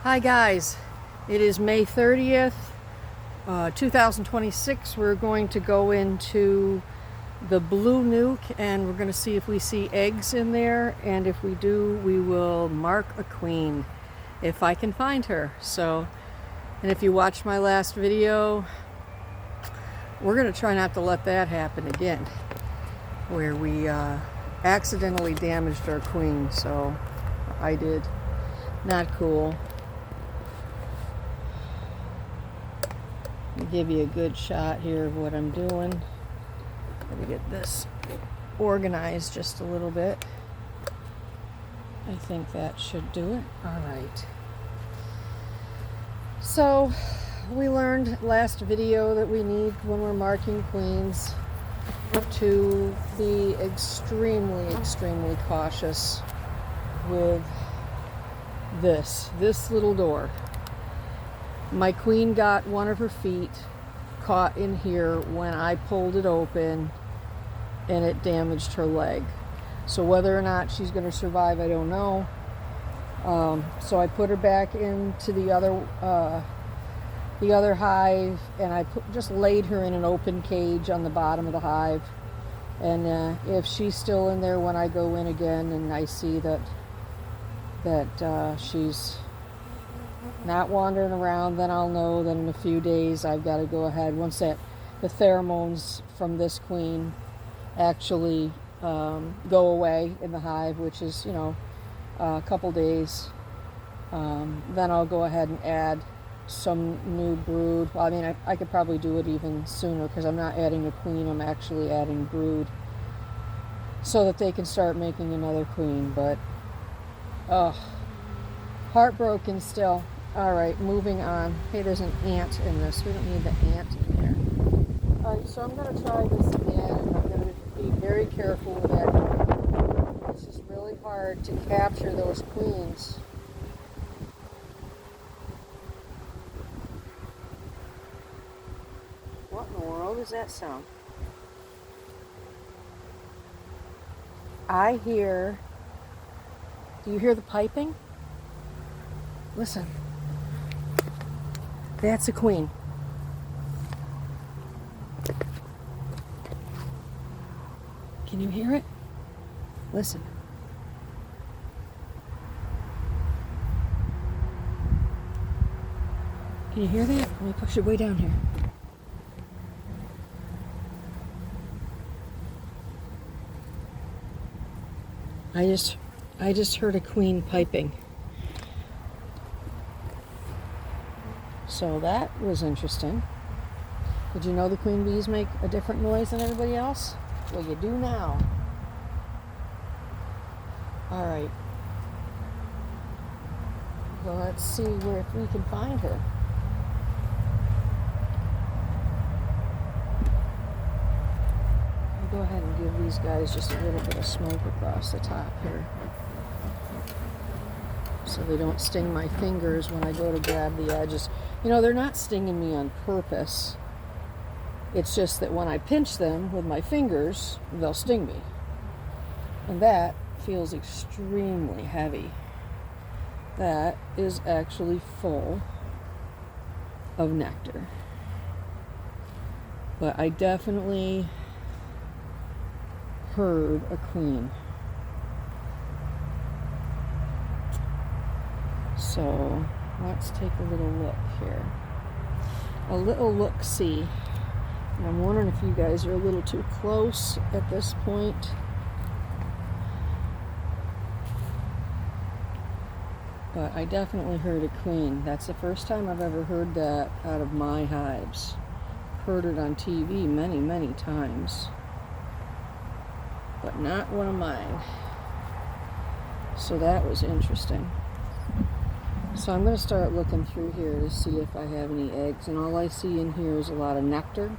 Hi guys, it is May 30th, 2026. We're going to go into the Blue Nuke and we're going to see if we see eggs in there, and if we do, we will mark a queen if I can find her. And if you watched my last video, we're going to try not to let that happen again, where we accidentally damaged our queen. So I did. Not cool. Give you a good shot here of what I'm doing. Let me get this organized just a little bit. I think that should do it. All right. So we learned last video that we need, when we're marking queens, to be extremely cautious with this little door. My queen got one of her feet caught in here when I pulled it open, and it damaged her leg. So whether or not she's going to survive, I don't know. So I put her back into the other hive, and I just laid her in an open cage on the bottom of the hive. And if she's still in there when I go in again and I see that she's not wandering around, then I'll know that in a few days I've got to go ahead, once the pheromones from this queen actually go away in the hive, which is, a couple days, then I'll go ahead and add some new brood. Well, I mean, I could probably do it even sooner, because I'm not adding a queen, I'm actually adding brood, so that they can start making another queen. But heartbroken still. All right, moving on. Hey, there's an ant in this. We don't need the ant in there. All right, so I'm going to try this again, and I'm going to be very careful with it. It's just really hard to capture those queens. What in the world is that sound? I hear... Do you hear the piping? Listen. That's a queen. Can you hear it? Listen. Can you hear that? Let me push it way down here. I just heard a queen piping. So that was interesting. Did you know the queen bees make a different noise than everybody else? Well, you do now. All right. Well, let's see if we can find her. I'll go ahead and give these guys just a little bit of smoke across the top here, so they don't sting my fingers when I go to grab the edges. They're not stinging me on purpose. It's just that when I pinch them with my fingers, they'll sting me. And that feels extremely heavy. That is actually full of nectar. But I definitely heard a queen. So let's take a little look here. A little look-see. And I'm wondering if you guys are a little too close at this point. But I definitely heard a queen. That's the first time I've ever heard that out of my hives. Heard it on TV many times, but not one of mine. So that was interesting. So I'm going to start looking through here to see if I have any eggs, and all I see in here is a lot of nectar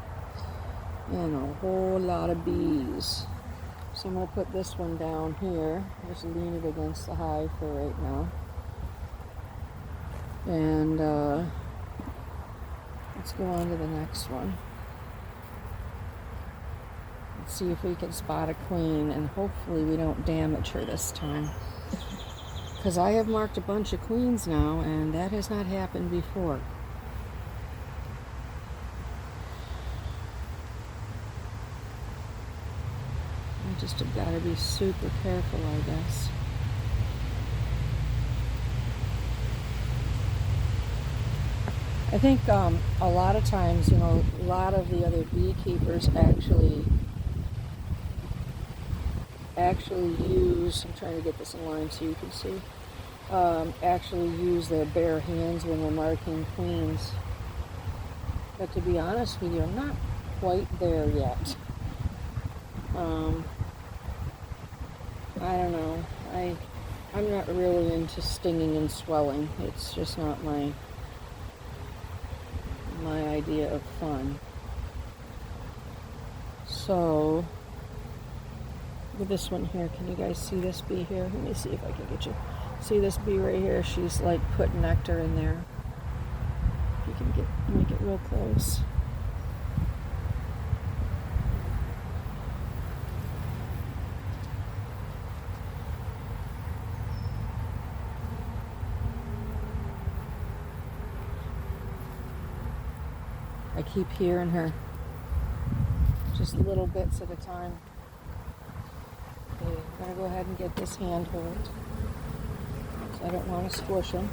and a whole lot of bees. So I'm going to put this one down here, just lean it against the hive for right now. And let's go on to the next one. Let's see if we can spot a queen, and hopefully we don't damage her this time. Because I have marked a bunch of queens now, and that has not happened before. I just have got to be super careful, I guess. I think a lot of times, you know, a lot of the other beekeepers actually use, I'm trying to get this in line so you can see, actually use their bare hands when they're marking queens. But to be honest with you, I'm not quite there yet. I don't know. I'm not really into stinging and swelling. It's just not my idea of fun. So, with this one here, can you guys see this bee here? Let me see if I can get you. See this bee right here? She's like putting nectar in there. If you can make it real close. I keep hearing her, just little bits at a time. Okay, I'm going to go ahead and get this handhold, so I don't want to squish him.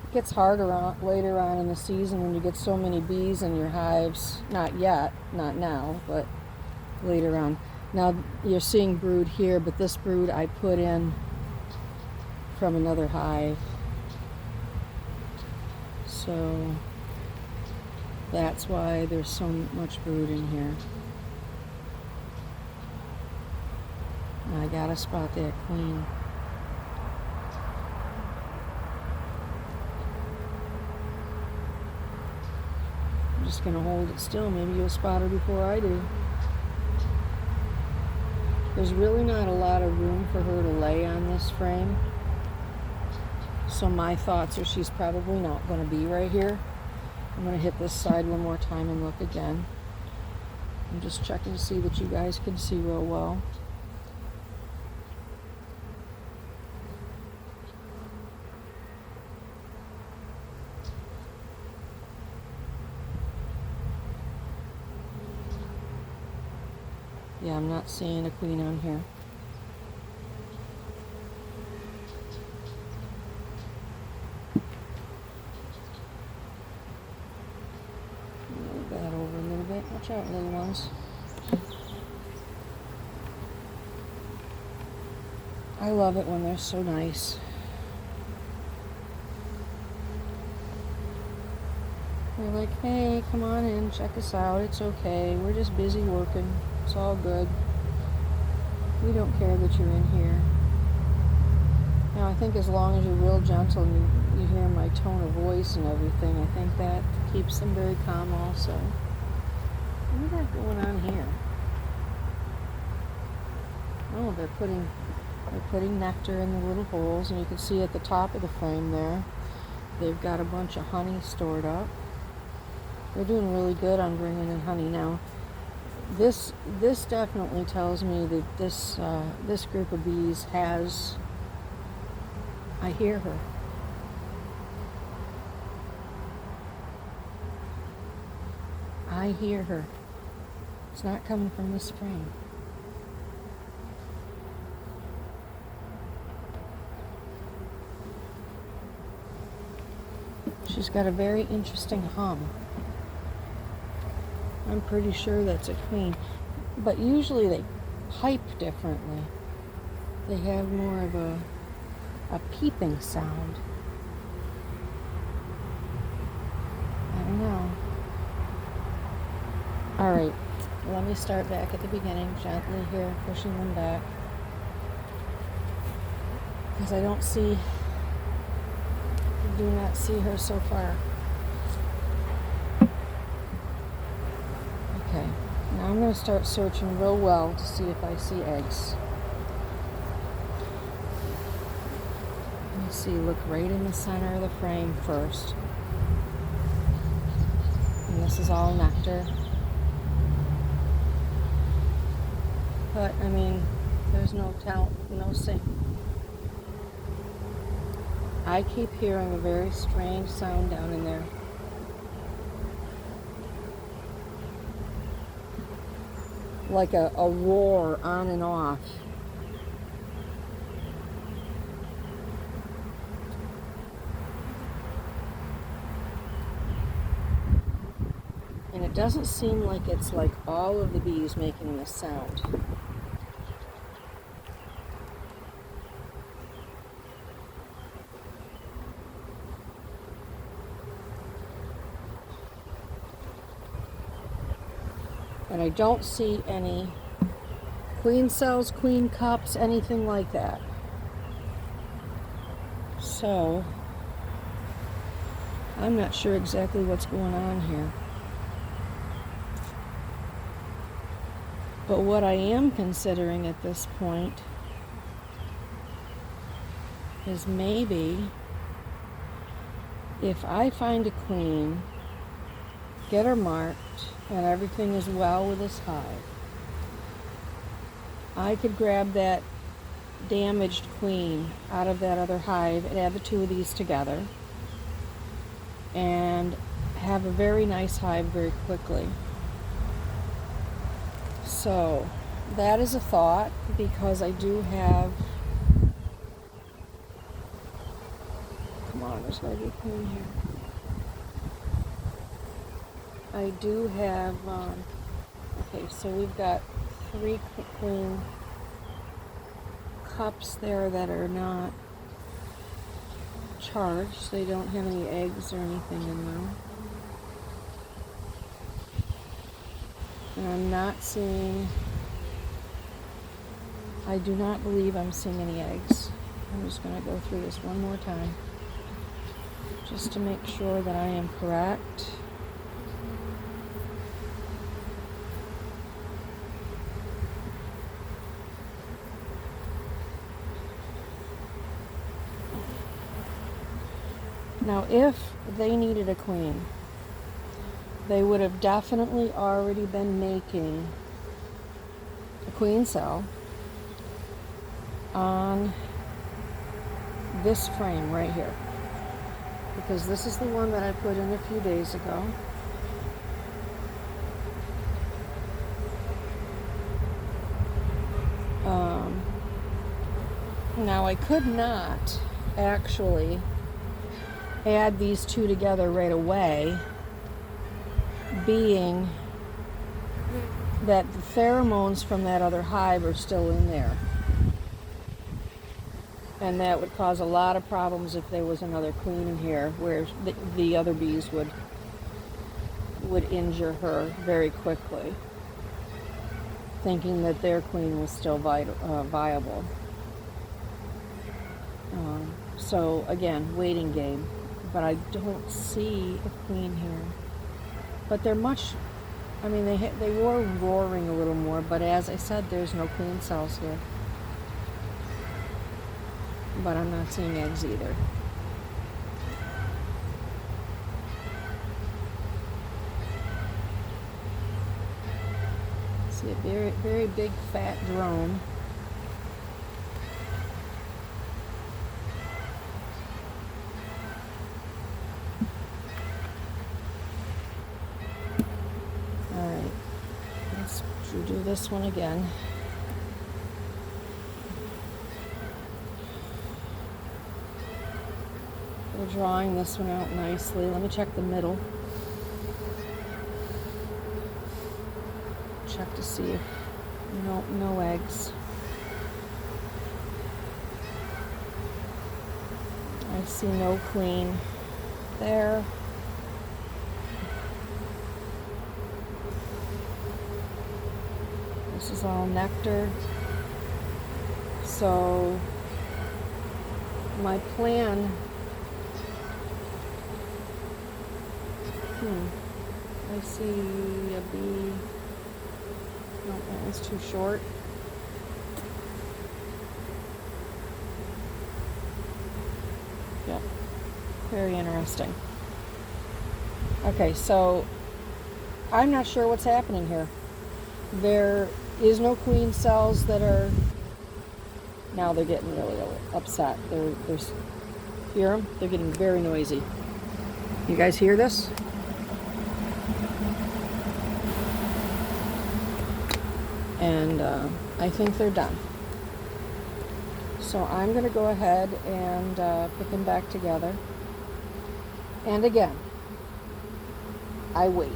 It gets harder later on in the season when you get so many bees in your hives. Not yet, not now, but later on. Now you're seeing brood here, but this brood I put in from another hive. So that's why there's so much brood in here. I gotta spot that queen. I'm just gonna hold it still. Maybe you'll spot her before I do. There's really not a lot of room for her to lay on this frame. So my thoughts are she's probably not going to be right here. I'm going to hit this side one more time and look again. I'm just checking to see that you guys can see real well. Yeah, I'm not seeing a queen on here. Move that over a little bit. Watch out, little ones. I love it when they're so nice. They're like, hey, come on in, check us out. It's okay. We're just busy working. It's all good. We don't care that you're in here. Now, I think as long as you're real gentle and you hear my tone of voice and everything, I think that keeps them very calm also. What is that going on here? Oh, they're putting nectar in the little holes, and you can see at the top of the frame there, they've got a bunch of honey stored up. They're doing really good on bringing in honey now. This definitely tells me that this group of bees has. I hear her. I hear her. It's not coming from this frame. She's got a very interesting hum. I'm pretty sure that's a queen. But usually they pipe differently. They have more of a peeping sound. I don't know. Alright, let me start back at the beginning, gently here, pushing them back. Because I do not see her so far. Okay, now I'm going to start searching real well to see if I see eggs. Let me see, look right in the center of the frame first. And this is all nectar. But, I mean, there's no saying. I keep hearing a very strange sound down in there. Like a roar on and off. And it doesn't seem like it's like all of the bees making this sound. And I don't see any queen cells, queen cups, anything like that. So, I'm not sure exactly what's going on here. But what I am considering at this point is maybe if I find a queen, get her marked, and everything is well with this hive, I could grab that damaged queen out of that other hive and add the two of these together and have a very nice hive very quickly. So that is a thought, because I do have, come on, there's gotta be a queen here. I do have, okay, so we've got 3 queen cups there that are not charged. They don't have any eggs or anything in them. And I'm not seeing, I do not believe I'm seeing any eggs. I'm just going to go through this one more time just to make sure that I am correct. Now, if they needed a queen, they would have definitely already been making a queen cell on this frame right here, because this is the one that I put in a few days ago. Now, I could not actually add these two together right away, being that the pheromones from that other hive are still in there. And that would cause a lot of problems if there was another queen in here, where the other bees would injure her very quickly, thinking that their queen was still viable. So again, waiting game. But I don't see a queen here. But they're much, I mean, they were roaring a little more, but as I said, there's no queen cells here. But I'm not seeing eggs either. See a very, very big fat drone. Alright, let's do this one again. We're drawing this one out nicely. Let me check the middle. Check to see if no eggs. I see no queen there. This is all nectar. So my plan, I see a bee. No, that one's too short. Yep, very interesting. Okay, so I'm not sure what's happening here. is no queen cells that are, now they're getting really upset. They're hear them? They're getting very noisy. You guys hear this? And I think they're done. So I'm going to go ahead and put them back together. And again, I wait.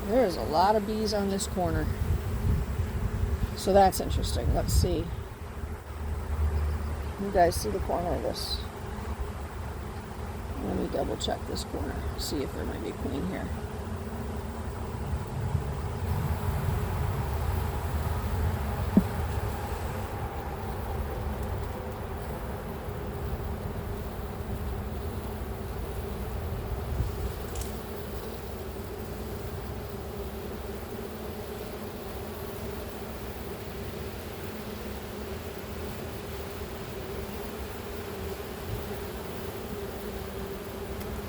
There's a lot of bees on this corner. So that's interesting. Let's see. You guys see the corner of this? Let me double check this corner. See if there might be a queen here.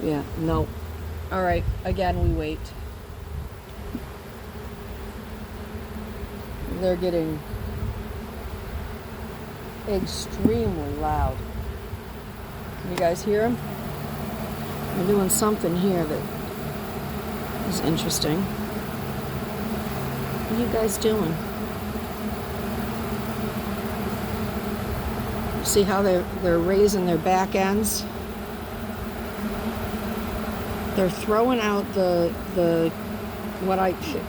Yeah, no. All right, again, we wait. They're getting extremely loud. Can you guys hear them? They're doing something here that is interesting. What are you guys doing? See how they're raising their back ends? They're throwing out the what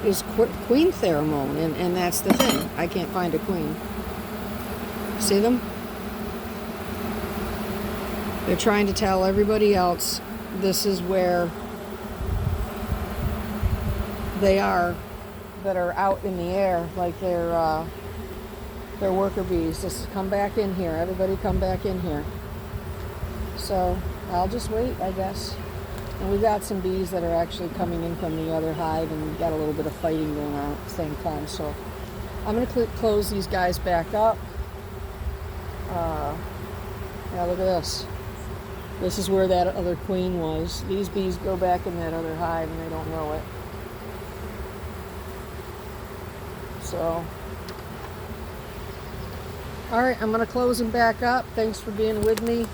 is queen pheromone, and that's the thing. I can't find a queen. See them? They're trying to tell everybody else this is where they are that are out in the air, like they're worker bees. Just come back in here. Everybody come back in here. So I'll just wait, I guess. And we've got some bees that are actually coming in from the other hive, and we've got a little bit of fighting going on at the same time. So I'm going to close these guys back up. Yeah, look at this. This is where that other queen was. These bees go back in that other hive, and they don't know it. So, all right, I'm going to close them back up. Thanks for being with me.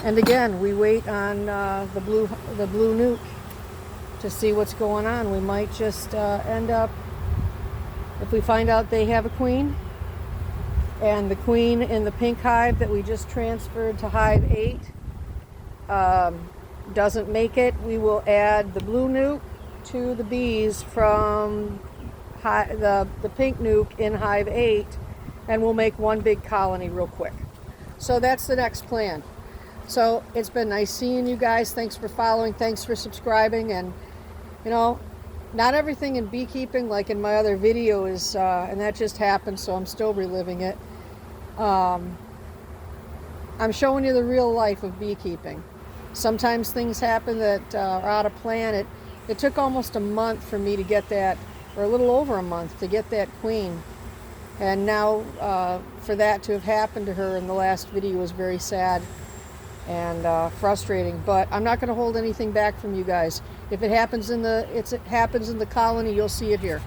And again, we wait on the blue nuke to see what's going on. We might just end up, if we find out they have a queen, and the queen in the pink hive that we just transferred to hive 8 doesn't make it, we will add the blue nuke to the bees from the pink nuke in hive 8, and we'll make one big colony real quick. So that's the next plan. So it's been nice seeing you guys. Thanks for following. Thanks for subscribing. And, you know, not everything in beekeeping, like in my other video, is, and that just happened, so I'm still reliving it. I'm showing you the real life of beekeeping. Sometimes things happen that are out of plan. It took almost a month for me to get that, or a little over a month, to get that queen. And now for that to have happened to her in the last video was very sad and frustrating, but I'm not going to hold anything back from you guys. If it happens in the colony, you'll see it here.